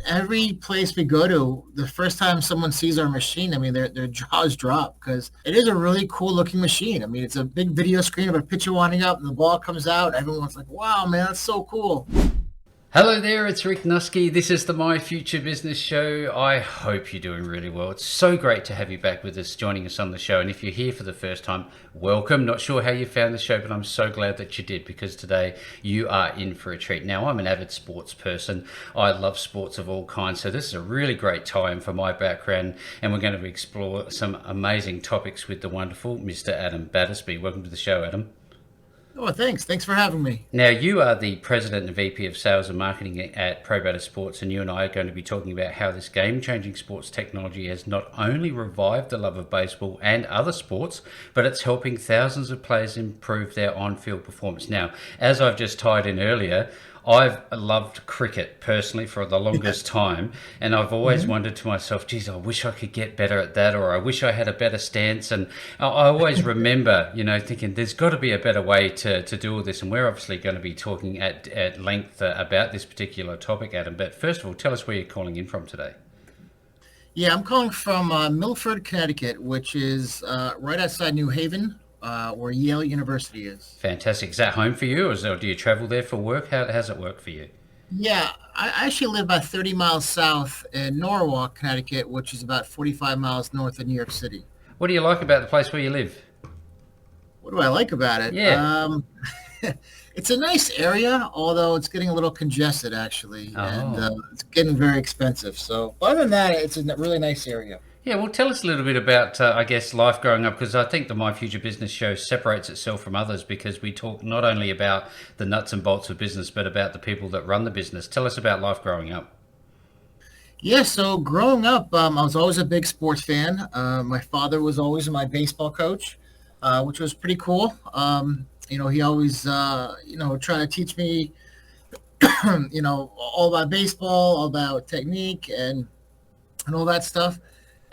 every place we go to, the first time someone sees our machine, I mean, their jaws drop because it is a really cool looking machine. I mean, it's a big video screen of a pitcher winding up and the ball comes out. Everyone's like, wow, man, that's so cool. Hello there, it's Rick Nusky. This is the My Future Business Show. I hope you're doing really well. It's so great to have you back with us, joining us on the show. And if you're here for the first time, welcome. Not sure how you found the show, but I'm so glad that you did, because today you are in for a treat. Now, I'm an avid sports person. I love sports of all kinds, so this is a really great time for my background, and we're going to explore some amazing topics with the wonderful Mr. Adam Battersby. Welcome to the show, Adam. Oh, thanks. Thanks for having me. Now, you are the President and VP of Sales and Marketing at ProBatter Sports, and you and I are going to be talking about how this game-changing sports technology has not only revived the love of baseball and other sports, but it's helping thousands of players improve their on-field performance. Now, as I've just tied in earlier, I've loved cricket personally for the longest time, and I've always wondered to myself, geez, I wish I could get better at that, or I wish I had a better stance. And I always remember, thinking there's got to be a better way to do all this. And we're obviously going to be talking at length about this particular topic, Adam. But first of all, tell us where you're calling in from today. Yeah, I'm calling from Milford, Connecticut, which is right outside New Haven, where Yale University is. Fantastic. Is that home for you, or do you travel there for work? How does it work for you? Yeah, I actually live about 30 miles south in Norwalk, Connecticut, which is about 45 miles north of New York City. What do you like about the place where you live? What do I like about it? Yeah. It's a nice area, although it's getting a little congested, actually, and Oh. it's getting very expensive. So, but other than that, it's a really nice area. Yeah, well, tell us a little bit about, I guess, life growing up, because I think the My Future Business Show separates itself from others because we talk not only about the nuts and bolts of business, but about the people that run the business. Tell us about life growing up. Yeah, so growing up, I was always a big sports fan. My father was always my baseball coach, which was pretty cool. He always, trying to teach me, all about baseball, all about technique and all that stuff.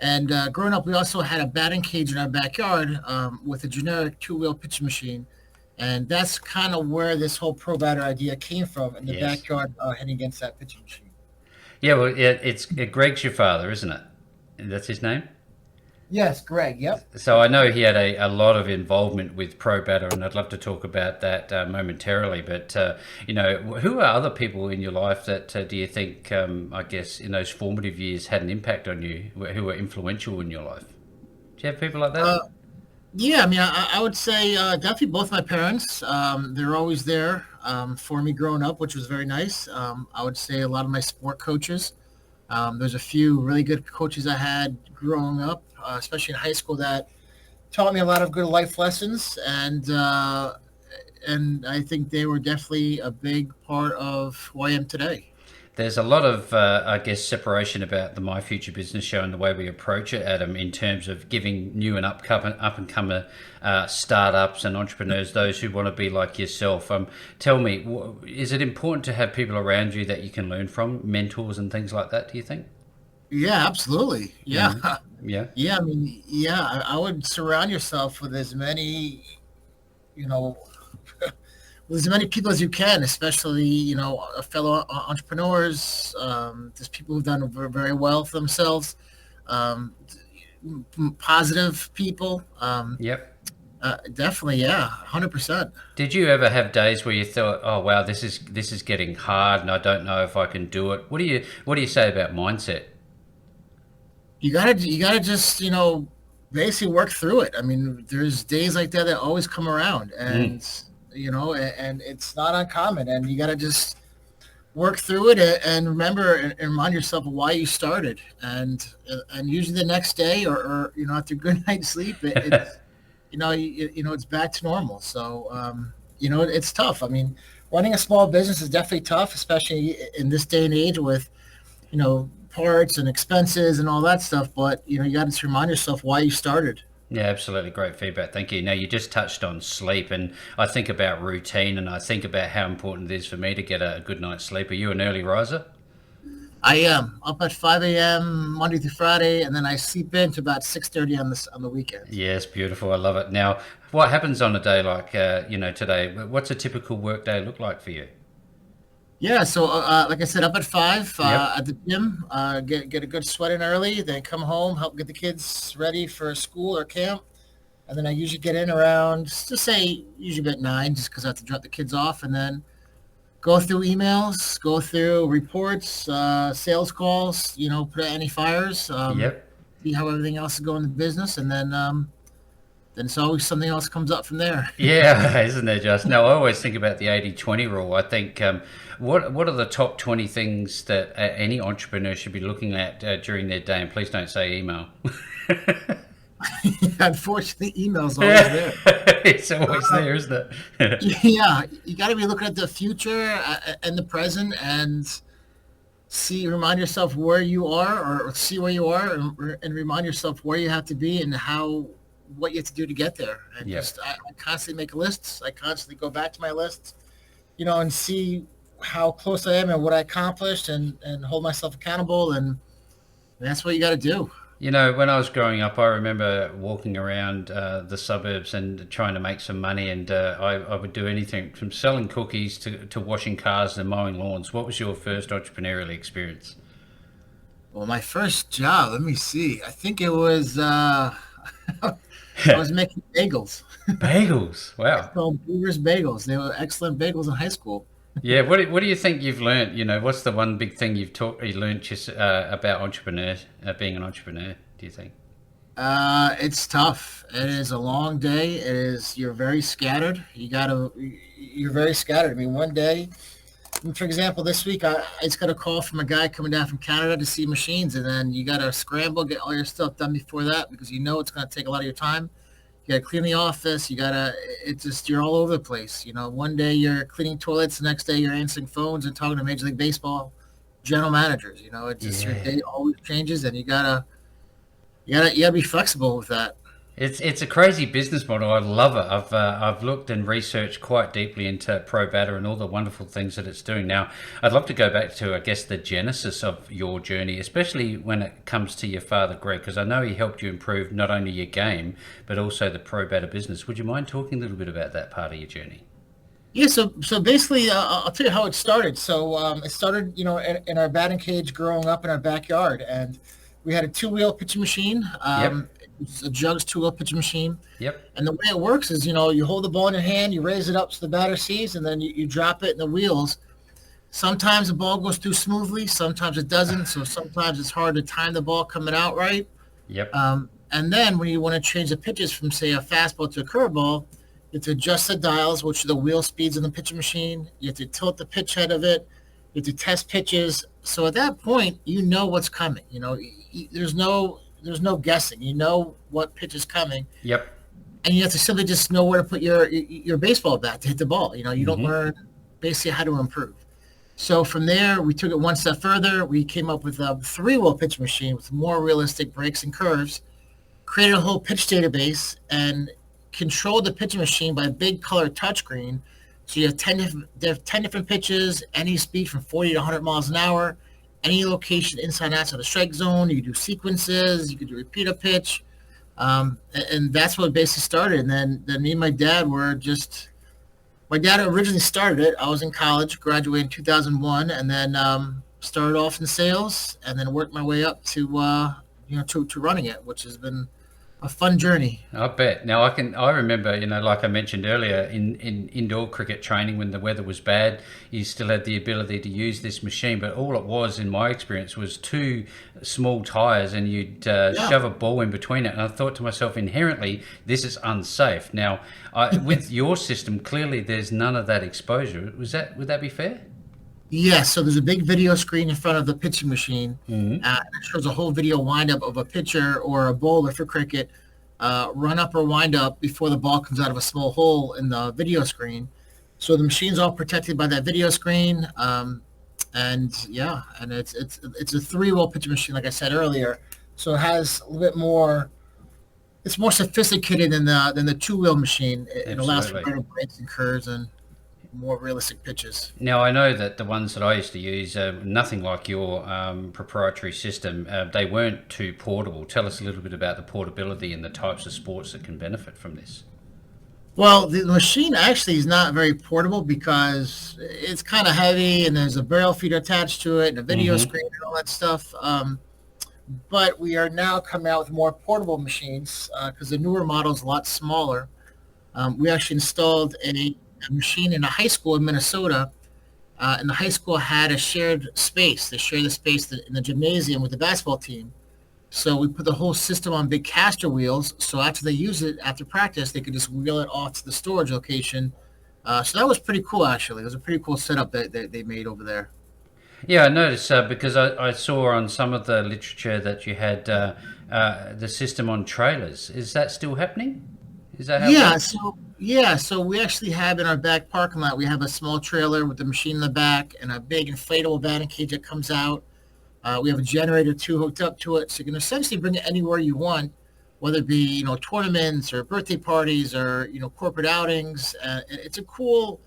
And growing up, we also had a batting cage in our backyard with a generic two-wheel pitching machine. And that's kind of where this whole ProBatter idea came from, in the Yes. backyard heading against that pitching machine. Yeah, well, it's Greg's your father, isn't it? That's his name? Yes, Greg. Yep. So I know he had a lot of involvement with ProBatter, and I'd love to talk about that momentarily. But who are other people in your life that do you think, I guess, in those formative years had an impact on you, who were influential in your life? Do you have people like that? Uh, yeah, I mean, I would say definitely both my parents. They're always there for me growing up, which was very nice. I would say a lot of my sport coaches. There's a few really good coaches I had growing up, especially in high school, that taught me a lot of good life lessons, and I think they were definitely a big part of who I am today. There's a lot of, I guess, separation about the My Future Business Show and the way we approach it, Adam, in terms of giving new and up and comer startups and entrepreneurs, those who want to be like yourself. Tell me, is it important to have people around you that you can learn from, mentors and things like that? Do you think? Yeah, absolutely. Yeah, Hmm. Yeah. yeah. I mean, yeah, I would surround yourself with as many, you know, with as many people as you can, especially fellow entrepreneurs. There's people who've done very well for themselves. Um, Positive people. Yep. Definitely, yeah, 100%. Did you ever have days where you thought, "Oh wow, this is getting hard, and I don't know if I can do it"? What do you say about mindset? You gotta just basically work through it. I mean, there's days like that always come around, Mm. and it's not uncommon, and you gotta just work through it and remember and remind yourself of why you started, and usually the next day or after a good night's sleep, it's it's back to normal. So it's tough. I mean, running a small business is definitely tough, especially in this day and age with parts and expenses and all that stuff. But you got to remind yourself why you started. Yeah, absolutely. Great feedback. Thank you. Now, you just touched on sleep, and I think about routine, and I think about how important it is for me to get a good night's sleep. Are you an early riser? I am up at 5 a.m. Monday through Friday, and then I sleep in to about 6:30 on the weekends. Yes, beautiful. I love it. Now, what happens on a day like today? What's a typical work day look like for you? Yeah, so like I said, up at 5 Yep. at the gym, get a good sweat in early, then come home, help get the kids ready for school or camp, and then I usually get in around, just say, usually about 9, just because I have to drop the kids off, and then go through emails, go through reports, sales calls, put out any fires, Yep. see how everything else is going in the business, and then it's always something else comes up from there. Yeah, isn't there just? No, I always think about the 80-20 rule. I think what are the top 20 things that any entrepreneur should be looking at during their day? And please don't say email. Unfortunately, email's always there. It's always there, isn't it? Yeah, you got to be looking at the future and the present, and remind yourself where you are, or see where you are, and remind yourself where you have to be and what you have to do to get there. And Yeah. I constantly make lists. I constantly go back to my lists, and see how close I am and what I accomplished, and hold myself accountable. And that's what you got to do. You know, when I was growing up, I remember walking around the suburbs and trying to make some money, and I would do anything from selling cookies to washing cars and mowing lawns. What was your first entrepreneurial experience? Well, my first job, let me see. I think it was I was making bagels. Bagels. Wow. Called Brewers Bagels. They were excellent bagels in high school. Yeah. What do you think you've learned? You know, what's the one big thing you learned just about being an entrepreneur? Do you think? It's tough. It is a long day. You're very scattered. You're very scattered. I mean, one day, for example, this week I just got a call from a guy coming down from Canada to see machines, and then you got to scramble, get all your stuff done before that because it's going to take a lot of your time. You got to clean the office. It's just, you're all over the place. One day you're cleaning toilets, the next day you're answering phones and talking to Major League Baseball general managers. It's just your Yeah. day always changes, and you gotta be flexible with that. It's a crazy business model. I love it. I've looked and researched quite deeply into ProBatter and all the wonderful things that it's doing. Now, I'd love to go back to, I guess, the genesis of your journey, especially when it comes to your father, Greg, because I know he helped you improve not only your game but also the ProBatter business. Would you mind talking a little bit about that part of your journey? Yeah, so basically, I'll tell you how it started. So it started, in our batting cage growing up in our backyard, and we had a two-wheel pitching machine. Yep. It's a Jugs two-wheel pitching machine, Yep. and the way it works is, you hold the ball in your hand, you raise it up so the batter sees, and then you drop it in the wheels. Sometimes the ball goes through smoothly, sometimes it doesn't. So sometimes it's hard to time the ball coming out right. Yep. And then when you want to change the pitches from, say, a fastball to a curveball, you have to adjust the dials, which are the wheel speeds in the pitching machine. You have to tilt the pitch head of it. You have to test pitches. So at that point, you know what's coming. There's no guessing. You know what pitch is coming, Yep. and you have to simply just know where to put your baseball bat to hit the ball. You don't Hmm. learn basically how to improve. So from there, we took it one step further. We came up with a three-wheel pitch machine with more realistic breaks and curves, created a whole pitch database, and controlled the pitching machine by a big color touchscreen. So you have 10 different pitches, any speed from 40 to 100 miles an hour, any location inside and outside the strike zone. You can do sequences, you can do repeat a pitch. And that's what basically started. And then me and my dad originally started it. I was in college, graduated in 2001, and then started off in sales, and then worked my way up to running it, which has been a fun journey. I bet. Now I remember, like I mentioned earlier, in indoor cricket training when the weather was bad, you still had the ability to use this machine, but all it was, in my experience, was two small tires, and you'd Yeah. shove a ball in between it. And I thought to myself, inherently, this is unsafe. Now, with your system, clearly there's none of that exposure. Would that be fair? Yes, so there's a big video screen in front of the pitching machine. Hmm. It shows a whole video windup of a pitcher or a bowler for cricket, run up or wind up before the ball comes out of a small hole in the video screen. So the machine's all protected by that video screen, and yeah, and it's a three-wheel pitching machine, like I said earlier. So it has a little bit more. It's more sophisticated than the two-wheel machine. It allows for Absolutely. better breaks and curves and more realistic pitches. Now, I know that the ones that I used to use, nothing like your proprietary system, they weren't too portable. Tell us a little bit about the portability and the types of sports that can benefit from this. Well, the machine actually is not very portable because it's kind of heavy and there's a barrel feeder attached to it and a video Mm-hmm. screen and all that stuff. But we are now coming out with more portable machines because the newer model is a lot smaller. We actually installed a machine in a high school in Minnesota, and the high school had a shared space. They shared the space in the gymnasium with the basketball team. So we put the whole system on big caster wheels. So after they use it after practice, they could just wheel it off to the storage location. So that was pretty cool, actually. It was a pretty cool setup that they made over there. Yeah, I noticed because I saw on some of the literature that you had the system on trailers. Is that still happening? Is that how it Yeah, works? so we actually have in our back parking lot, we have a small trailer with the machine in the back and a big inflatable batting cage that comes out. We have a generator too hooked up to it, so you can essentially bring it anywhere you want, whether it be tournaments or birthday parties or corporate outings. It's a cool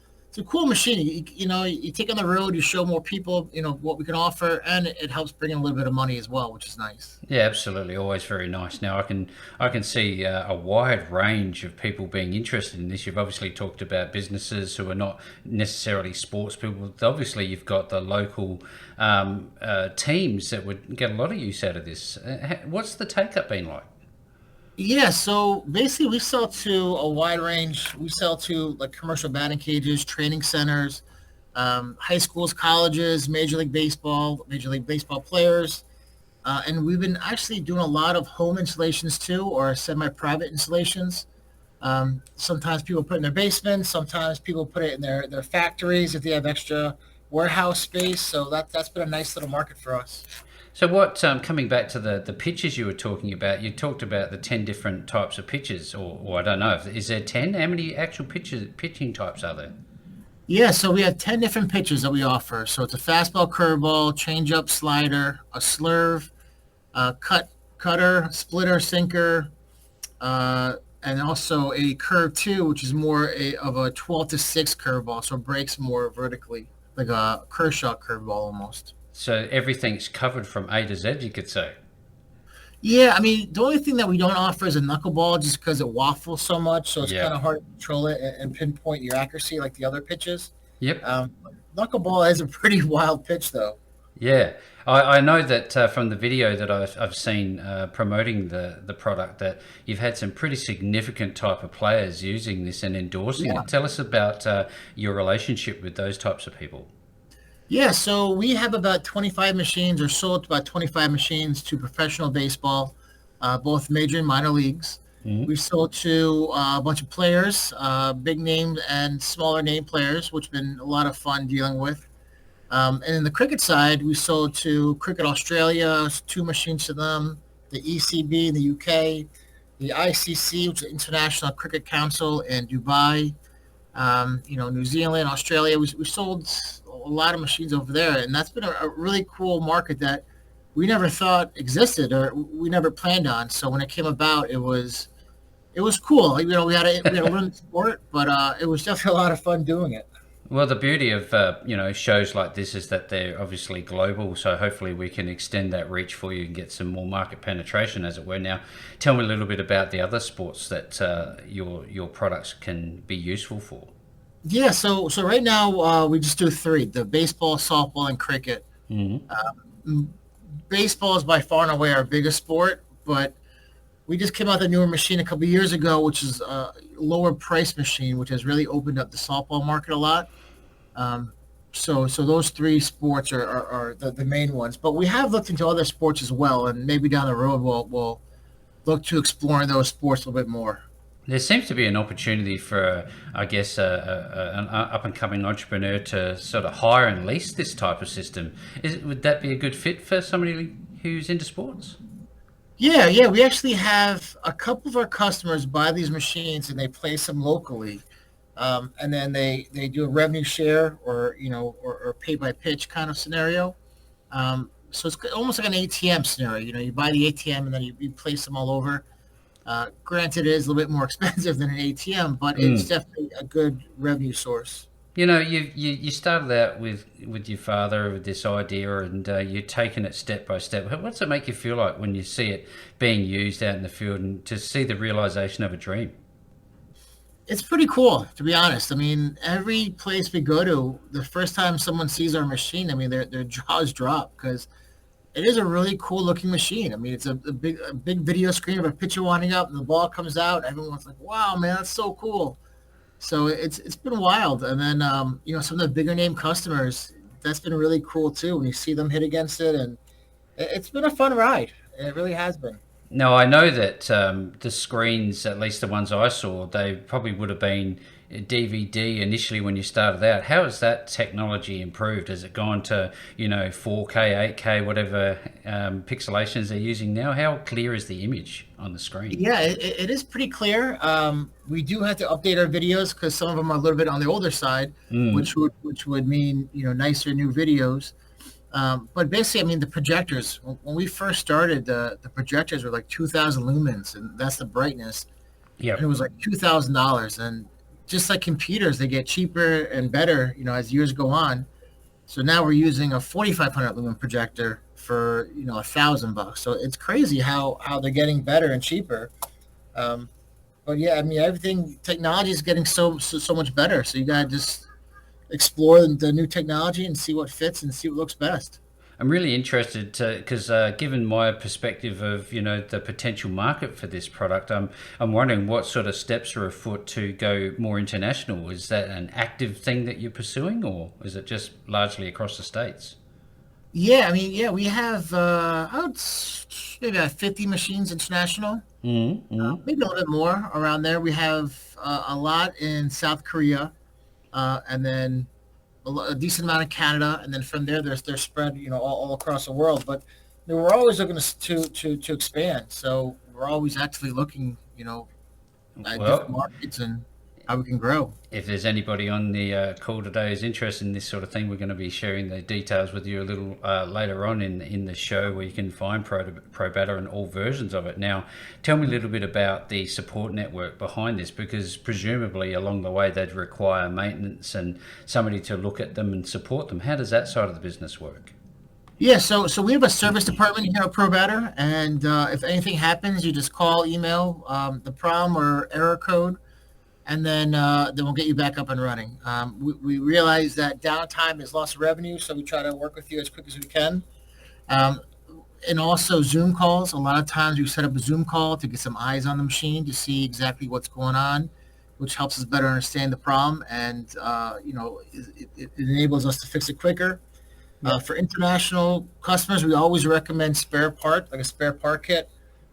machine. You take on the road, you show more people what we can offer, and it helps bring in a little bit of money as well, which is nice. Yeah, absolutely. Always very nice. Now I can see a wide range of people being interested in this. You've obviously talked about businesses who are not necessarily sports people. Obviously, you've got the local teams that would get a lot of use out of this. What's the take up been like? Yeah, so basically we sell to a wide range. We sell to like commercial batting cages, training centers, high schools, colleges, Major League Baseball players. And we've been actually doing a lot of home installations too, or semi-private installations. Sometimes people put it in their basements. Sometimes people put it in their factories if they have extra warehouse space. So that's been a nice little market for us. So what? Coming back to the pitches you were talking about, you talked about the 10 different types of pitches, or I don't know, is there 10? How many actual pitching types are there? Yeah, so we have 10 different pitches that we offer. So it's a fastball, curveball, changeup, slider, a slurve, cutter, splitter, sinker, and also a curve two, which is more of a 12 to 6 curveball, so it breaks more vertically, like a Kershaw curveball almost. So everything's covered from A to Z, you could say. Yeah, I mean, the only thing that we don't offer is a knuckleball just because it waffles so much, so it's kind Yeah. of hard to control it and pinpoint your accuracy like the other pitches. Yep. Knuckleball is a pretty wild pitch, though. Yeah, I know that from the video that I've seen promoting the product that you've had some pretty significant type of players using this and endorsing Yeah. it. Tell us about your relationship with those types of people. Yeah, so we have about 25 machines or sold about 25 machines to professional baseball, both major and minor leagues. Mhm. We've sold to a bunch of players, big name and smaller name players, which has been a lot of fun dealing with. And in the cricket side, we sold to Cricket Australia, two machines to them, the ECB in the UK, the ICC, which is the International Cricket Council in Dubai, New Zealand, Australia. We sold a lot of machines over there, and that's been a really cool market that we never thought existed or we never planned on. So when it came about, it was cool. We had to learn the sport, but it was definitely a lot of fun doing it. Well, the beauty of shows like this is that they're obviously global, so hopefully we can extend that reach for you and get some more market penetration, as it were. Now, tell me a little bit about the other sports that your products can be useful for. Yeah, so right now we just do three: the baseball, softball, and cricket. Hmm. Baseball is by far and away our biggest sport, but we just came out with a newer machine a couple of years ago, which is a lower price machine, which has really opened up the softball market a lot. Um, so those three sports are the main ones, but we have looked into other sports as well, and maybe down the road we'll look to exploring those sports a little bit more. There seems to be an opportunity for, I guess, an up and coming entrepreneur to sort of hire and lease this type of system. Would that be a good fit for somebody who's into sports? Yeah, we actually have a couple of our customers buy these machines and they place them locally, and then they do a revenue share or pay by pitch kind of scenario. So it's almost like an ATM scenario. You buy the ATM and then you place them all over. Granted, it is a little bit more expensive than an ATM, but it's Mm. definitely a good revenue source. You started out with your father with this idea, and you're taking it step by step. What's it make you feel like when you see it being used out in the field, and to see the realization of a dream? It's pretty cool, to be honest. I mean, every place we go to, the first time someone sees our machine, I mean, their jaws drop because it is a really cool looking machine. I mean, it's a big video screen of a pitcher winding up and the ball comes out. Everyone's like, "Wow, man, that's so cool." So it's been wild. And then some of the bigger name customers, that's been really cool too when you see them hit against it, and it's been a fun ride. It really has been. No, I know that the screens, at least the ones I saw, they probably would have been DVD initially when you started out. How has that technology improved? Has it gone to 4K, 8K, whatever pixelations they're using now? How clear is the image on the screen? Yeah, it is pretty clear. We do have to update our videos because some of them are a little bit on the older side, Mm. which would mean nicer new videos. But basically, I mean, the projectors. When we first started, the projectors were like 2,000 lumens, and that's the brightness. And it Yep. was like $2,000. And just like computers, they get cheaper and better, as years go on. So now we're using a 4,500 lumen projector for $1,000. So it's crazy how they're getting better and cheaper. Um, but yeah, I mean, everything technology is getting so much better. So you gotta just explore the new technology and see what fits and see what looks best. I'm really interested because given my perspective of the potential market for this product, I'm wondering what sort of steps are afoot to go more international. Is that an active thing that you're pursuing, or is it just largely across the states? Yeah, I mean, yeah, we have maybe about 50 machines international, Mm-hmm. maybe a little bit more around there. We have a lot in South Korea, and then a decent amount in Canada, and then from there, they're spread, all across the world. But we're always looking to expand. So we're always actively looking, at different Well, markets and how we can grow. if there's anybody on the call today who's interested in this sort of thing, we're going to be sharing the details with you a little later on in the show, where you can find ProBatter and all versions of it. Now, tell me a little bit about the support network behind this, because presumably along the way they'd require maintenance and somebody to look at them and support them. How does that side of the business work? Yeah, so we have a service department here at ProBatter, and if anything happens, you just call, email the problem or error code, and then we'll get you back up and running. We realize that downtime is loss of revenue, so we try to work with you as quick as we can. Um, and also Zoom calls. A lot of times we set up a Zoom call to get some eyes on the machine to see exactly what's going on, which helps us better understand the problem, and it enables us to fix it quicker. Yep. For international customers, we always recommend spare part, like a spare part kit.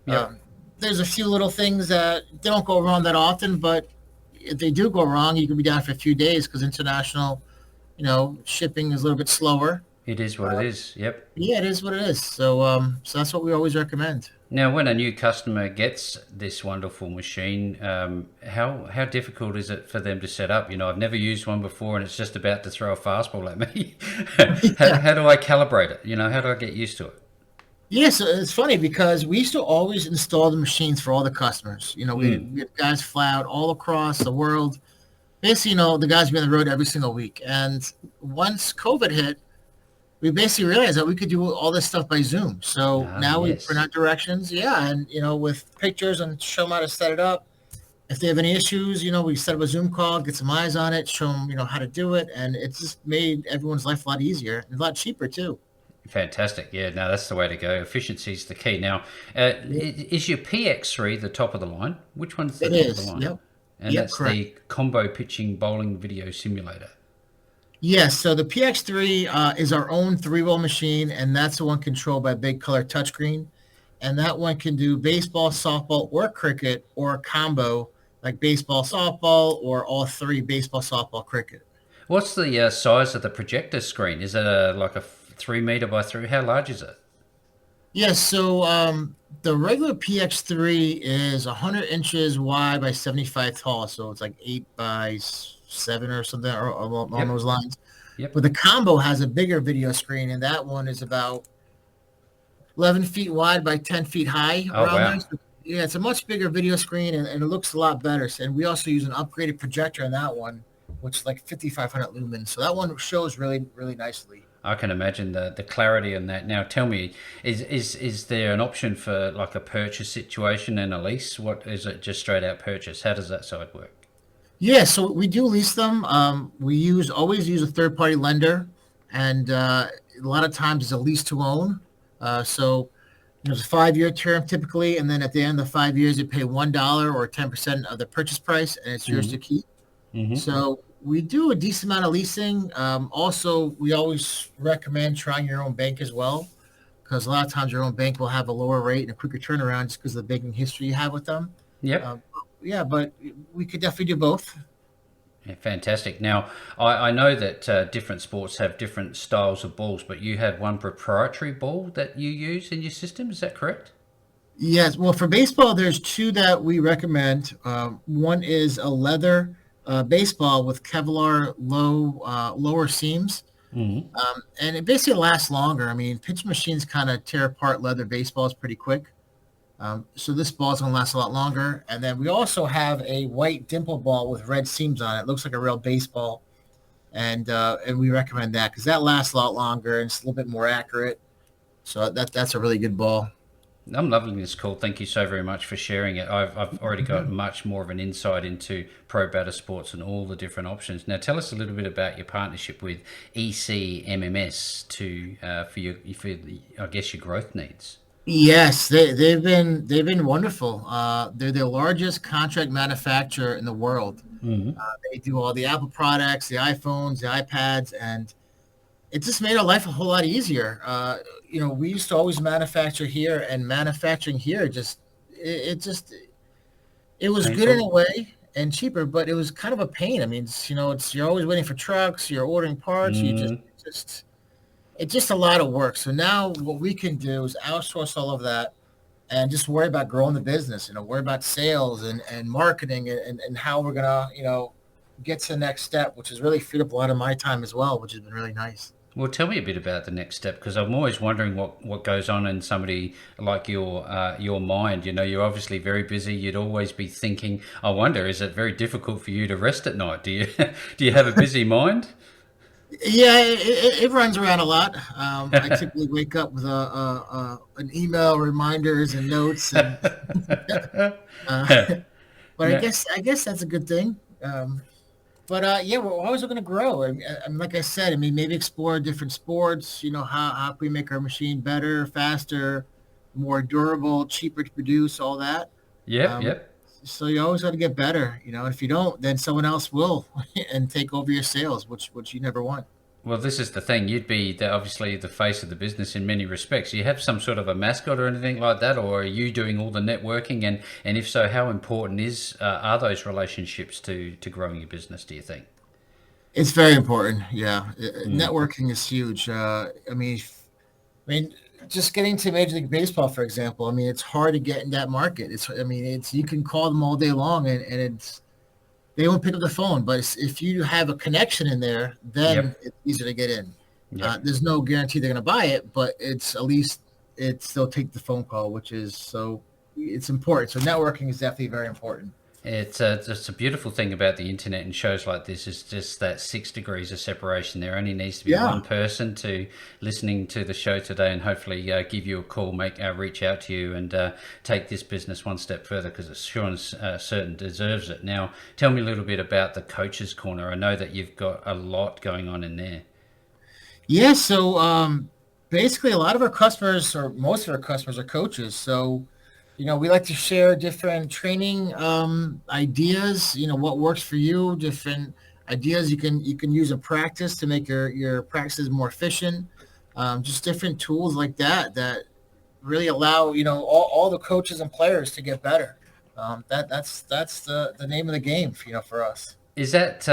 Yep. Um, there's a few little things that don't go wrong that often, but if they do go wrong, you can be down for a few days because international, shipping is a little bit slower. It is what it is. Yep. Yeah, it is what it is. So that's what we always recommend. Now, when a new customer gets this wonderful machine, how difficult is it for them to set up? I've never used one before, and it's just about to throw a fastball at me. How do I calibrate it? How do I get used to it? Yeah, so it's funny because we used to always install the machines for all the customers. Mm. We had guys fly out all across the world. Basically, the guys be on the road every single week. And once COVID hit, we basically realized that we could do all this stuff by Zoom. So Ah, now we print yes. out directions, yeah, and with pictures and show them how to set it up. If they have any issues, we set up a Zoom call, get some eyes on it, show them, how to do it, and it's just made everyone's life a lot easier and a lot cheaper too. Fantastic. Yeah, no, that's the way to go. Efficiency is the key. Now, Yeah, is your PX3 the top of the line? Which one's the it top of the is. line? Yep. And Yep. that's Correct. the combo pitching bowling video simulator. Yes. So the PX3 is our own three-roll machine, and that's the one controlled by Big Color touchscreen. And that one can do baseball, softball, or cricket, or a combo like baseball, softball, or all three baseball, softball, cricket. What's the size of the projector screen? Is it like a 3 meter by 3? How large is it? Yes. So the regular PX3 is 100 inches wide by 75 tall. So it's like 8 by 7 or something, or along Yep. those lines. Yep. But the combo has a bigger video screen, and that one is about 11 feet wide by 10 feet high Oh, around wow. there. So, yeah, it's a much bigger video screen, and it looks a lot better. So, and we also use an upgraded projector on that one, which is like 5,500 lumens. So that one shows really, really nicely. I can imagine the clarity on that. Now, tell me, is there an option for like a purchase situation and a lease? What is it? Just straight out purchase? How does that side work? Yeah, so we do lease them. We use always use a third party lender, and a lot of times it's a lease to own. So it's a 5 year term typically, and then at the end of the 5 years, you pay $1 or 10% of the purchase price, and it's yours Mm-hmm. to keep. Mm-hmm. So we do a decent amount of leasing. Also, we always recommend trying your own bank as well, because a lot of times your own bank will have a lower rate and a quicker turnaround just because of the banking history you have with them. Yep. Um, yeah, but we could definitely do both. Yeah, fantastic. Now, I know that different sports have different styles of balls, but you have one proprietary ball that you use in your system. Is that correct? Yes, well, for baseball, there's two that we recommend. One is a leather baseball with Kevlar lower seams, Mm-hmm. and it basically lasts longer. I mean, pitch machines kind of tear apart leather baseballs pretty quick, so this ball's gonna last a lot longer. And then we also have a white dimple ball with red seams on it. It looks like a real baseball, and we recommend that because that lasts a lot longer and it's a little bit more accurate. So that's a really good ball. I'm loving this call. Thank you so very much for sharing it. I've already got Mhm. much more of an insight into ProBatter Sports and all the different options. Now, tell us a little bit about your partnership with ECMMS to I guess your growth needs. Yes, they've been wonderful. They're the largest contract manufacturer in the world. Mm-hmm. They do all the Apple products, the iPhones, the iPads, and it just made our life a whole lot easier. We used to always manufacture here, and manufacturing here it was good in Painful. a way and cheaper, but it was kind of a pain. I mean, it's you're always waiting for trucks, you're ordering parts, Mm, just it's just a lot of work. So now what we can do is outsource all of that and just worry about growing the business, worry about sales and marketing and how we're gonna, get to the next step, which has really freed up a lot of my time as well, which has been really nice. well, tell me a bit about the next step because I'm always wondering what goes on in somebody like your mind. You know, you're obviously very busy. You'd always be thinking. I wonder, is it very difficult for you to rest at night? Do you do you have a busy mind? Yeah, it runs around a lot. I typically wake up with an email reminders and notes, and uh, but I No. guess I guess that's a good thing. But yeah, we're always looking to grow. I mean, like I said, I mean, maybe explore different sports. How can we make our machine better, faster, more durable, cheaper to produce, all that. Yep, Um, yep. so you always got to get better. And if you don't, then someone else will and take over your sales, which you never want. Well, this is the thing. You'd be obviously the face of the business in many respects. You have some sort of a mascot or anything like that, or are you doing all the networking? And if so, how important are those relationships to growing your business? Do you think? It's very important. Yeah, Mm. networking is huge. I mean, just getting to Major League Baseball, for example. I mean, it's hard to get in that market. I mean, it's you can call them all day long, and they won't pick up the phone. But if you have a connection in there, then Yep. it's easier to get in. Yep. There's no guarantee they're going to buy it, but it's at least they'll take the phone call, which is so it's important. So networking is definitely very important. It's just a beautiful thing about the internet and shows like this is just that 6 degrees of separation. There only needs to be Yeah, one person to listening to the show today, and hopefully give you a call, reach out to you, and take this business one step further because it's sure and certain deserves it. Now, tell me a little bit about the coaches' corner. I know that you've got a lot going on in there. yeah. So basically, a lot of our customers, or most of our customers, are coaches. So we like to share different training ideas. What works for you, different ideas you can use in practice to make your practices more efficient. Just different tools like that really allow all the coaches and players to get better. That's the name of the game, for us. Is that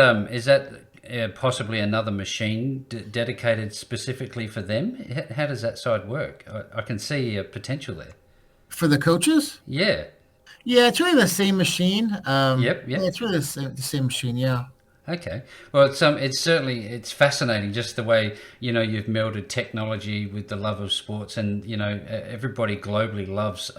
possibly another machine dedicated specifically for them? How does that side work? I can see a potential there. For the coaches, Yeah. yeah, it's really the same machine. Yep. Yeah, Yep. it's really the same machine. Yeah. Okay. Well, it's certainly it's fascinating just the way you've melded technology with the love of sports, and everybody globally loves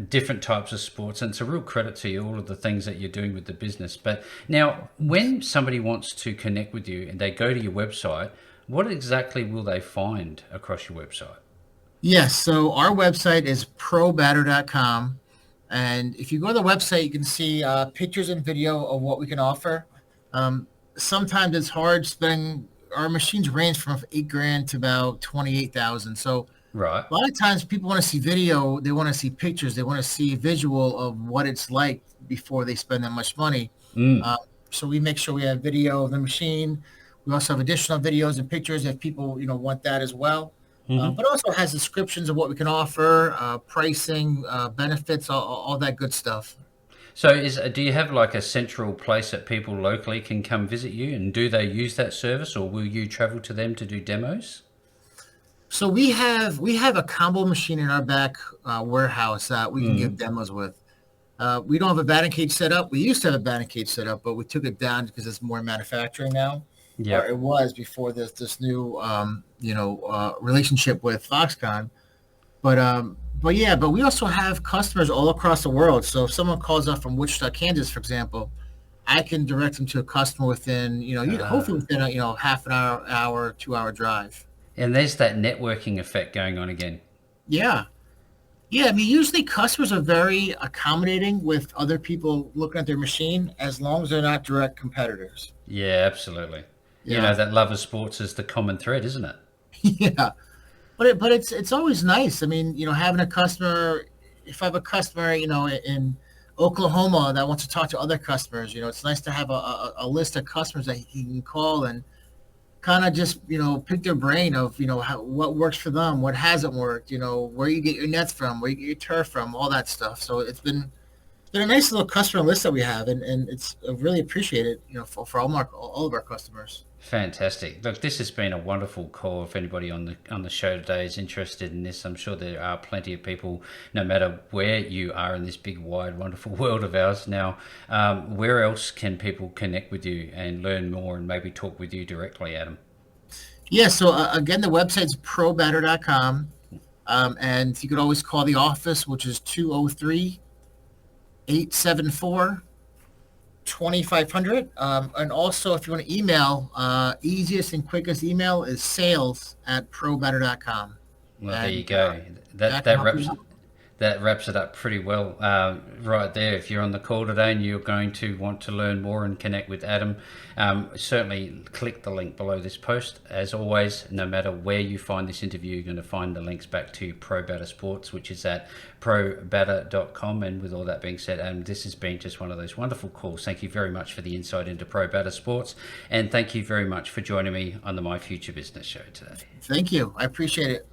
different types of sports, and it's a real credit to you all of the things that you're doing with the business. But now, when somebody wants to connect with you and they go to your website, what exactly will they find across your website? Yes. So our website is probatter.com. And if you go to the website, you can see pictures and video of what we can offer. Sometimes it's hard spending. Our machines range from 8 grand to about 28,000. So Right. a lot of times people want to see video, they want to see pictures, they want to see a visual of what it's like before they spend that much money. Mm. Uh, so we make sure we have video of the machine. We also have additional videos and pictures if people want that as well. Hmm. But also has descriptions of what we can offer, pricing, benefits, all that good stuff. So, do you have like a central place that people locally can come visit you, and do they use that service, or will you travel to them to do demos? So we have a combo machine in our back warehouse that we can Mm. give demos with. We don't have a batting cage set up. We used to have a batting cage set up, but we took it down because it's more manufacturing now, or Yep. it was before this new relationship with Foxconn. But we also have customers all across the world. So if someone calls up from Wichita, Kansas, for example, I can direct them to a customer within hopefully Ah. within a half an hour, 2 hour drive. And there's that networking effect going on again. Yeah. Yeah, I mean, usually customers are very accommodating with other people looking at their machine as long as they're not direct competitors. Yeah, absolutely. Yeah, That love of sports is the common thread, isn't it? yeah, but it's always nice. I mean, having a customer. If I have a customer, in Oklahoma that wants to talk to other customers, it's nice to have a list of customers that he can call and kind of just pick their brain of what works for them, what hasn't worked, where you get your nets from, where you get your turf from, all that stuff. So it's been a nice little customer list that we have, and it's really appreciated, for all of our customers. Fantastic. Look, this has been a wonderful call. If anybody on the show today is interested in this, I'm sure there are plenty of people, no matter where you are in this big, wide, wonderful world of ours. Now, where else can people connect with you and learn more and maybe talk with you directly, Adam? Yeah. So again, the website's probatter.com, and you could always call the office, which is 203-874 2500. And also, if you want to email, easiest and quickest email is sales@probetter.com. Well, there you And go. That that can that help you wraps out. that wraps it up pretty well, right there. If you're on the call today and you're going to want to learn more and connect with Adam, certainly click the link below this post. As always, no matter where you find this interview, you're going to find the links back to ProBatter Sports, which is at probatter.com. And with all that being said, Adam, this has been just one of those wonderful calls. Thank you very much for the insight into ProBatter Sports, and thank you very much for joining me on the My Future Business show today. Thank you. I appreciate it.